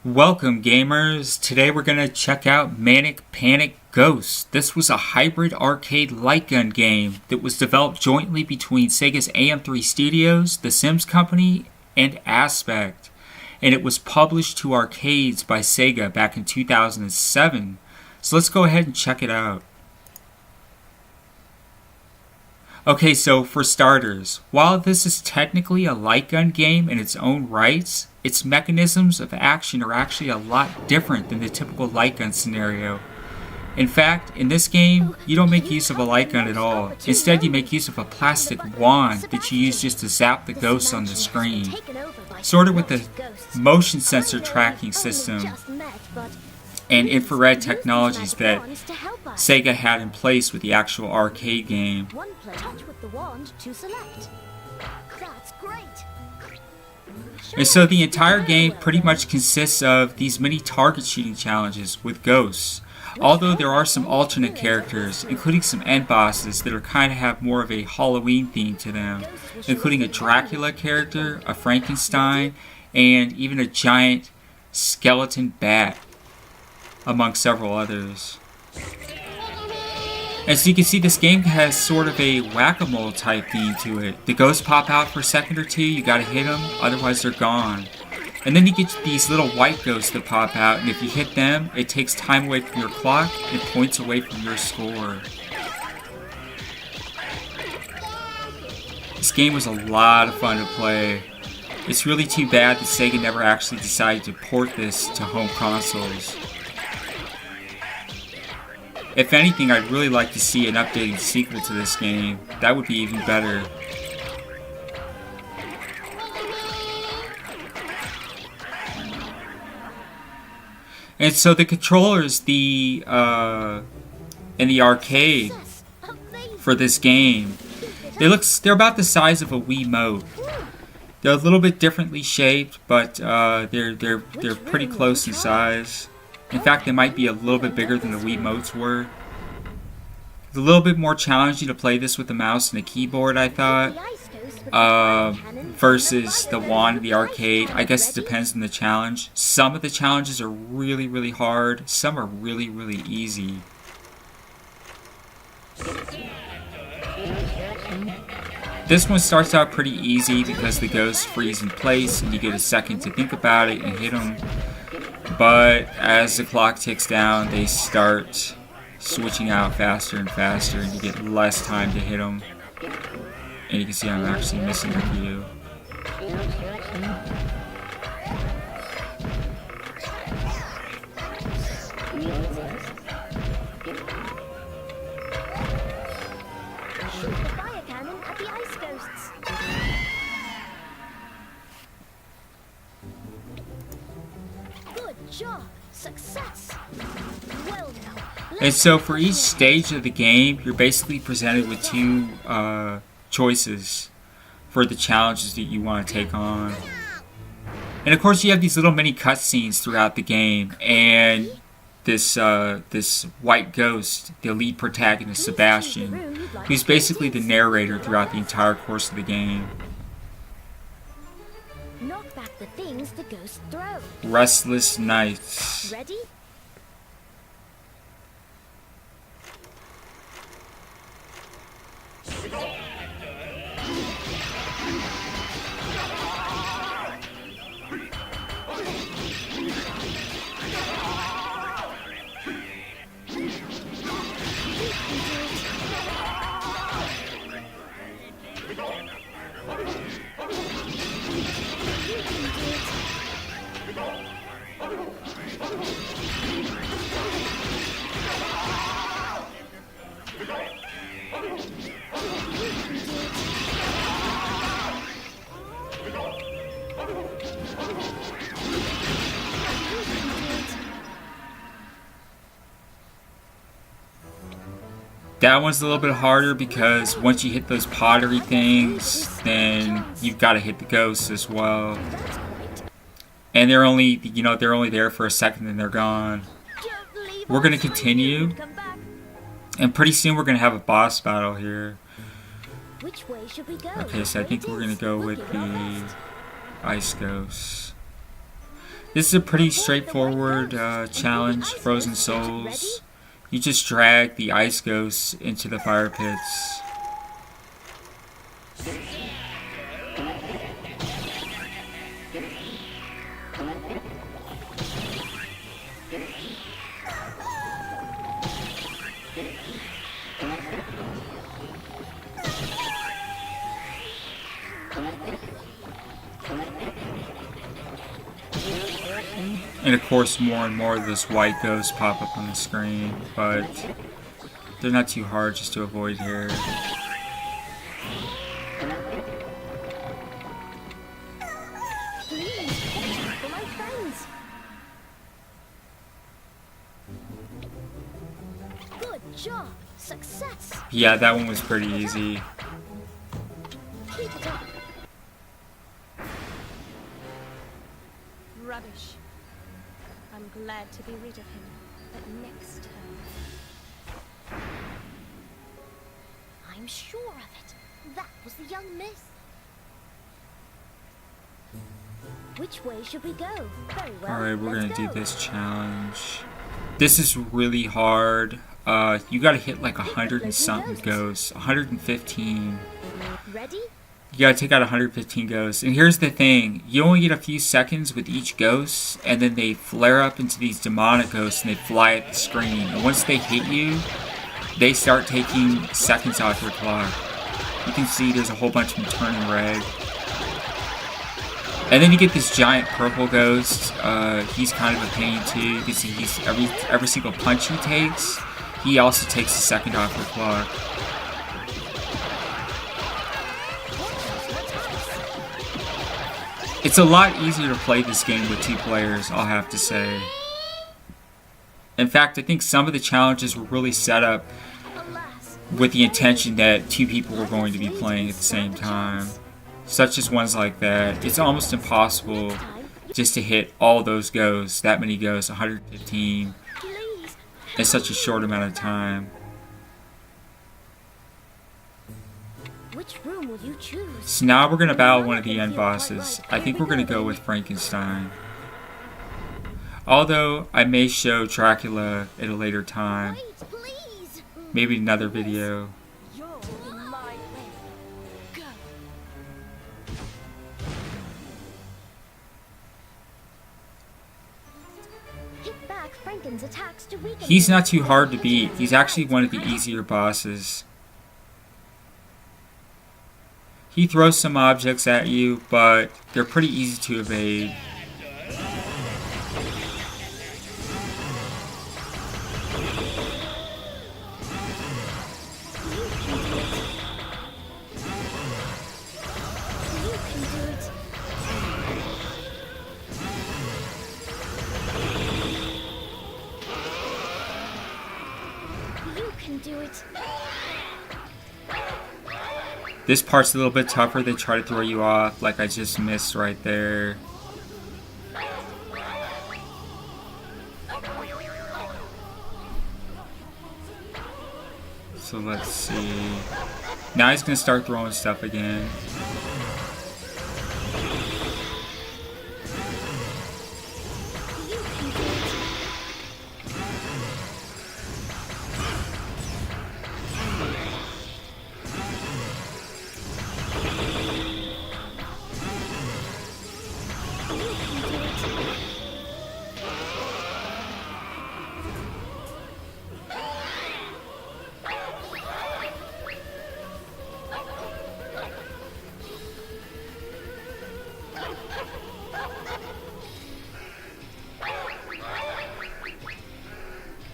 Welcome gamers! Today we're going to check out Manic Panic Ghosts. This was a hybrid arcade light gun game that was developed jointly between Sega's AM3 Studios, The Sims Company, and Aspect. And it was published to arcades by Sega back in 2007. So let's go ahead and check it out. Okay, so for starters, while this is technically a light gun game in its own rights, its mechanisms of action are actually a lot different than the typical light gun scenario. In fact, in this game, you don't make use of a light gun at all. Instead, you make use of a plastic wand that you use just to zap the ghosts on the screen. Sort of with the motion sensor tracking system and infrared technologies that Sega had in place with the actual arcade game. And so the entire game pretty much consists of these mini target shooting challenges with ghosts. Although there are some alternate characters, including some end bosses that are kind of have more of a Halloween theme to them, including a Dracula character, a Frankenstein, and even a giant skeleton bat, among several others. As you can see, this game has sort of a whack-a-mole type theme to it. The ghosts pop out for a second or two, you gotta hit them, otherwise they're gone. And then you get these little white ghosts that pop out, and if you hit them, it takes time away from your clock and points away from your score. This game was a lot of fun to play. It's really too bad that Sega never actually decided to port this to home consoles. If anything, I'd really like to see an updated sequel to this game. That would be even better. And so the controllers, in the arcade for this game, they're about the size of a wiimote. They're a little bit differently shaped, but they're pretty close in size. In fact, they might be a little bit bigger than the Wiimotes were. It's a little bit more challenging to play this with a mouse and a keyboard, I thought, versus the wand in the arcade. I guess it depends on the challenge. Some of the challenges are really, really hard. Some are really, really easy. This one starts out pretty easy because the ghosts freeze in place and you get a second to think about it and hit them. But as the clock ticks down, they start switching out faster and faster, and you get less time to hit them. And you can see I'm actually missing a few. Success. Well now, and so for each stage of the game, you're basically presented with two choices for the challenges that you want to take on. And of course you have these little mini cutscenes throughout the game, and this white ghost, the lead protagonist Sebastian, who's basically the narrator throughout the entire course of the game. knock back the things the ghosts throw. Restless Knights. Ready? That one's a little bit harder because once you hit those pottery things, then you've got to hit the ghosts as well. And they're only there for a second and they're gone. We're going to continue. And pretty soon we're going to have a boss battle here. Which way should we go? Okay, so I think we're going to go with the ice ghosts. This is a pretty straightforward challenge, Frozen Souls. You just drag the ice ghosts into the fire pits. And of course, more and more of those white ghosts pop up on the screen, but they're not too hard just to avoid here. Good job. Success. Yeah, that one was pretty easy. Keep it up. Rubbish. I'm glad to be rid of him, but next turn. I'm sure of it. That was the young miss. Which way should we go? Very well. Alright, we're let's gonna do go. this challenge. This is really hard. You gotta hit like 100 and something ghosts. 115. Ready? You gotta take out 115 ghosts. And here's the thing. You only get a few seconds with each ghost, and then they flare up into these demonic ghosts and they fly at the screen. And once they hit you, they start taking seconds off your clock. You can see there's a whole bunch of them turning red. And then you get this giant purple ghost. He's kind of a pain too. You can see he's every single punch he takes, he also takes a second off your clock. It's a lot easier to play this game with 2 players, I'll have to say. In fact, I think some of the challenges were really set up with the intention that 2 people were going to be playing at the same time. Such as ones like that. It's almost impossible just to hit all those ghosts, that many ghosts, 115, in such a short amount of time. Which room will you choose? So now we're going to battle one of the end bosses. I think we're going to go with Frankenstein. Although, I may show Dracula at a later time. Wait, please. Maybe another video. You're in my way. Go. Hit back Franken's attacks to weaken He's him. not too hard to beat. He's actually one of the easier bosses. He throws some objects at you, but they're pretty easy to evade. You can do it. You can do it. This part's a little bit tougher. They try to throw you off, like I just missed right there. So let's see. Now he's gonna start throwing stuff again. You can do it.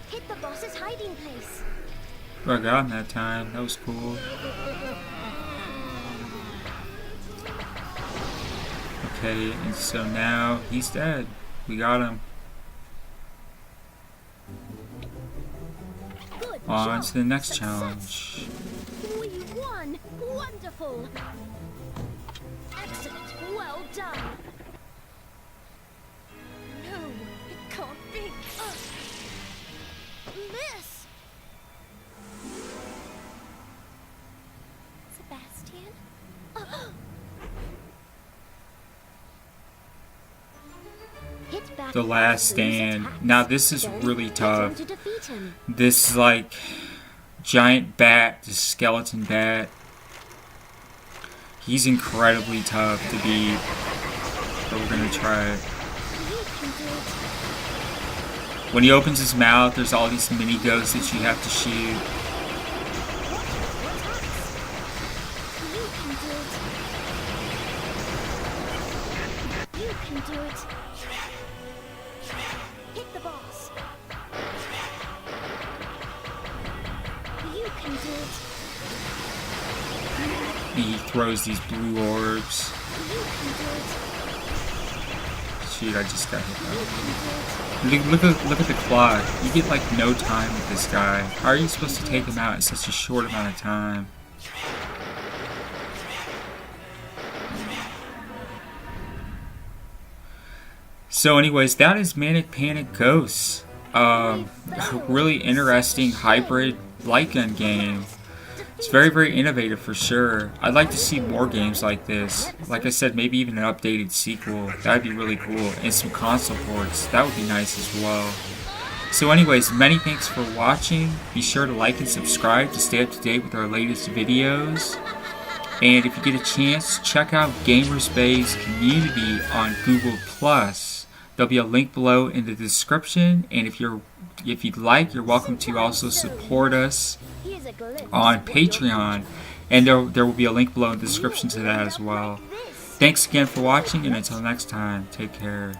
Hit the boss's hiding place. I got him that time. That was cool. Okay, and so now he's dead. We got him. Good On job. to the next Success. challenge. We won. Wonderful. Excellent. Well done. No, it can't be. Miss. Sebastian? Hit The Last Stand. Now this is really tough. This like giant bat, this skeleton bat. He's incredibly tough to beat. But we're gonna try it. When he opens his mouth, there's all these mini ghosts that you have to shoot. You can do it. Hit the boss. You can do it. He throws these blue orbs. You can do it. Shoot, I just got hit by it. Look at the clock. You get like no time with this guy. How are you supposed to take him out in such a short amount of time? So anyways, that is Manic Panic Ghosts. A really interesting hybrid light gun game. It's very, very innovative for sure. I'd like to see more games like this. Like I said, maybe even an updated sequel. That would be really cool. And some console ports. That would be nice as well. So anyways, many thanks for watching. Be sure to like and subscribe to stay up to date with our latest videos. And if you get a chance, check out Gamers Bay's community on Google+. There'll be a link below in the description. And if you'd like, you're welcome to also support us on Patreon, and there will be a link below in the description to that as well. Thanks again for watching, and until next time, take care.